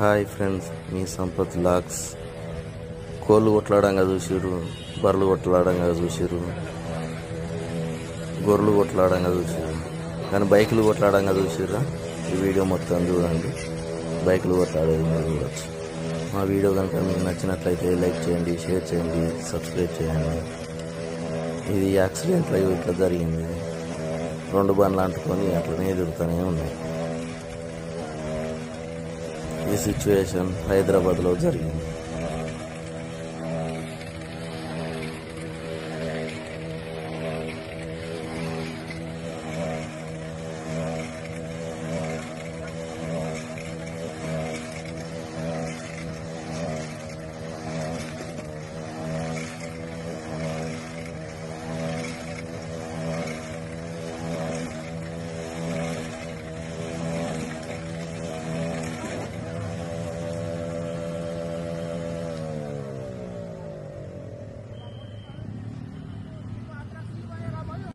Hi friends, మీ సంపత్ లాక్స్. కోళ్ళు కొట్లాడంగా చూసిర్రు, బర్రెలు కొట్లాడంగా చూసిర్రు, గొర్రెలు కొట్లాడంగా చూసిర్రు, కానీ బైకులు కొట్లాడంగా చూసిర్రా? ఈ వీడియో మొత్తం చూడండి. బైకులు కొట్లాడేది మీరు చూడవచ్చు. మా వీడియో కనుక మీకు నచ్చినట్లయితే లైక్ చేయండి, షేర్ చేయండి, సబ్స్క్రైబ్ చేయండి. ఇది యాక్సిడెంట్ లైవ్ ఇట్లా జరిగింది. 2 బండ్లు అంటుకొని అట్లనే ఎదురుతూనే ఉన్నాయి. ఈ సిచ్యువేషన్ హైదరాబాద్లో జరిగింది.